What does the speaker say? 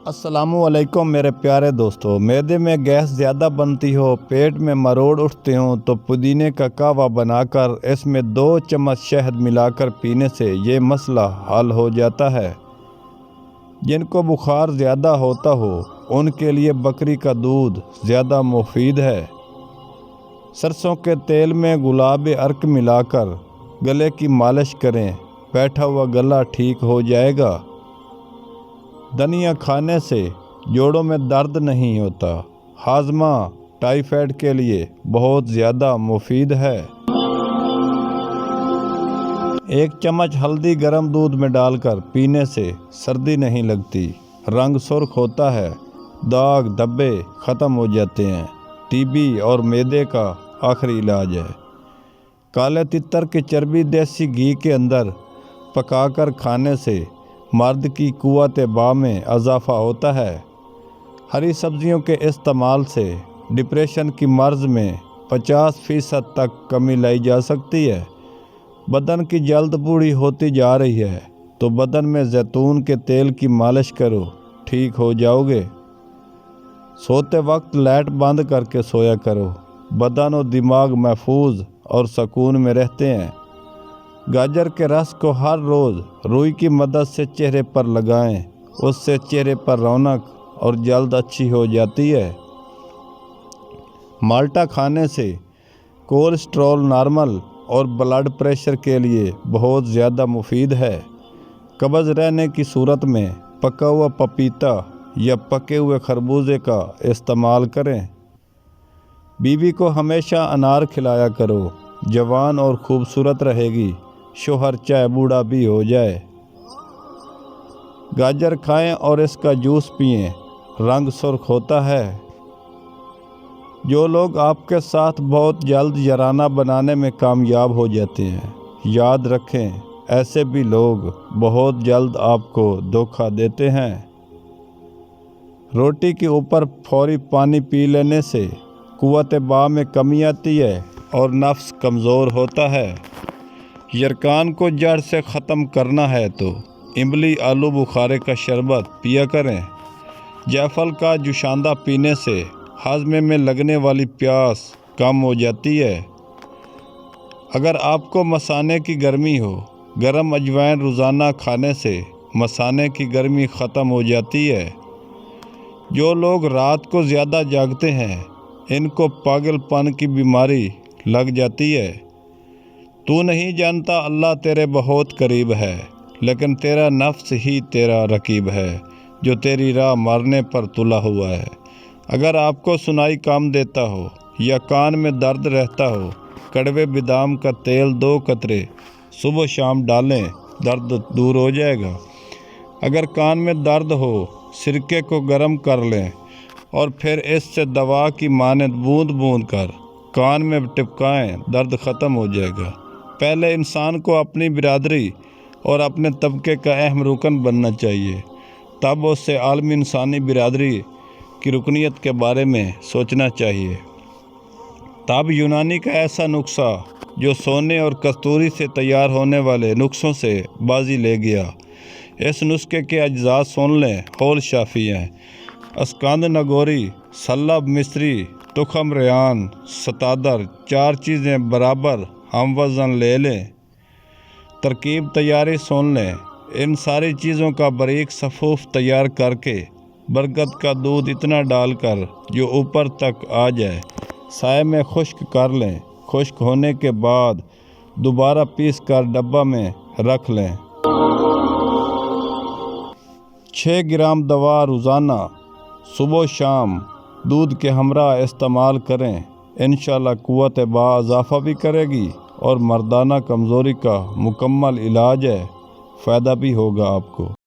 السلام علیکم میرے پیارے دوستو، معدے میں گیس زیادہ بنتی ہو، پیٹ میں مروڑ اٹھتے ہوں تو پودینے کا قہوہ بنا کر اس میں 2 چمچ شہد ملا کر پینے سے یہ مسئلہ حل ہو جاتا ہے۔ جن کو بخار زیادہ ہوتا ہو ان کے لیے بکری کا دودھ زیادہ مفید ہے۔ سرسوں کے تیل میں گلاب ارک ملا کر گلے کی مالش کریں، بیٹھا ہوا گلا ٹھیک ہو جائے گا۔ دھنیا کھانے سے جوڑوں میں درد نہیں ہوتا، ہاضمہ ٹائیفائڈ کے لیے بہت زیادہ مفید ہے۔ 1 چمچ ہلدی گرم دودھ میں ڈال کر پینے سے سردی نہیں لگتی، رنگ سرخ ہوتا ہے، داغ دھبے ختم ہو جاتے ہیں۔ ٹی بی اور معدے کا آخری علاج ہے۔ کالے تتر کی چربی دیسی گھی کے اندر پکا کر کھانے سے مرد کی قوت باہ میں اضافہ ہوتا ہے۔ ہری سبزیوں کے استعمال سے ڈپریشن کی مرض میں 50% تک کمی لائی جا سکتی ہے۔ بدن کی جلد بوڑھی ہوتی جا رہی ہے تو بدن میں زیتون کے تیل کی مالش کرو، ٹھیک ہو جاؤ گے۔ سوتے وقت لائٹ بند کر کے سویا کرو، بدن و دماغ محفوظ اور سکون میں رہتے ہیں۔ گاجر کے رس کو ہر روز روئی کی مدد سے چہرے پر لگائیں، اس سے چہرے پر رونق اور جلد اچھی ہو جاتی ہے۔ مالٹا کھانے سے کولیسٹرول نارمل اور بلڈ پریشر کے لیے بہت زیادہ مفید ہے۔ قبض رہنے کی صورت میں پکا ہوا پپیتا یا پکے ہوئے خربوزے کا استعمال کریں۔ بیوی کو ہمیشہ انار کھلایا کرو، جوان اور خوبصورت رہے گی، شوہر چاہے بوڑھا بھی ہو جائے۔ گاجر کھائیں اور اس کا جوس پئیں، رنگ سرخ ہوتا ہے۔ جو لوگ آپ کے ساتھ بہت جلد یارانہ بنانے میں کامیاب ہو جاتے ہیں، یاد رکھیں ایسے بھی لوگ بہت جلد آپ کو دھوکہ دیتے ہیں۔ روٹی کے اوپر فوری پانی پی لینے سے قوت باہ میں کمی آتی ہے اور نفس کمزور ہوتا ہے۔ یرکان کو جڑ سے ختم کرنا ہے تو املی آلو بخارے کا شربت پیا کریں۔ جیفل کا جوشاندہ پینے سے ہاضمے میں لگنے والی پیاس کم ہو جاتی ہے۔ اگر آپ کو مثانے کی گرمی ہو، گرم اجوائن روزانہ کھانے سے مثانے کی گرمی ختم ہو جاتی ہے۔ جو لوگ رات کو زیادہ جاگتے ہیں ان کو پاگل پن کی بیماری لگ جاتی ہے۔ تو نہیں جانتا اللہ تیرے بہت قریب ہے، لیکن تیرا نفس ہی تیرا رقیب ہے جو تیری راہ مارنے پر تلا ہوا ہے۔ اگر آپ کو سنائی کام دیتا ہو یا کان میں درد رہتا ہو، کڑوے بادام کا تیل 2 قطرے صبح شام ڈالیں، درد دور ہو جائے گا۔ اگر کان میں درد ہو، سرکے کو گرم کر لیں اور پھر اس سے دوا کی مانند بوند بوند کر کان میں ٹپکائیں، درد ختم ہو جائے گا۔ پہلے انسان کو اپنی برادری اور اپنے طبقے کا اہم رکن بننا چاہیے، تب اس سے عالمی انسانی برادری کی رکنیت کے بارے میں سوچنا چاہیے۔ تب یونانی کا ایسا نسخہ جو سونے اور کستوری سے تیار ہونے والے نسخوں سے بازی لے گیا۔ اس نسخے کے اجزاء سن لیں، ہول شافی ہیں: اسکند نگوری، سلب مصری، تخم ریان، ستادر، 4 چیزیں برابر ہم وزن لے لیں۔ ترکیب تیاری سن لیں: ان ساری چیزوں کا باریک صفوف تیار کر کے برگد کا دودھ اتنا ڈال کر جو اوپر تک آ جائے سائے میں خشک کر لیں۔ خشک ہونے کے بعد دوبارہ پیس کر ڈبہ میں رکھ لیں۔ 6 گرام دوا روزانہ صبح و شام دودھ کے ہمراہ استعمال کریں، انشاءاللہ قوت باہ اضافہ بھی کرے گی اور مردانہ کمزوری کا مکمل علاج ہے، فائدہ بھی ہوگا آپ کو۔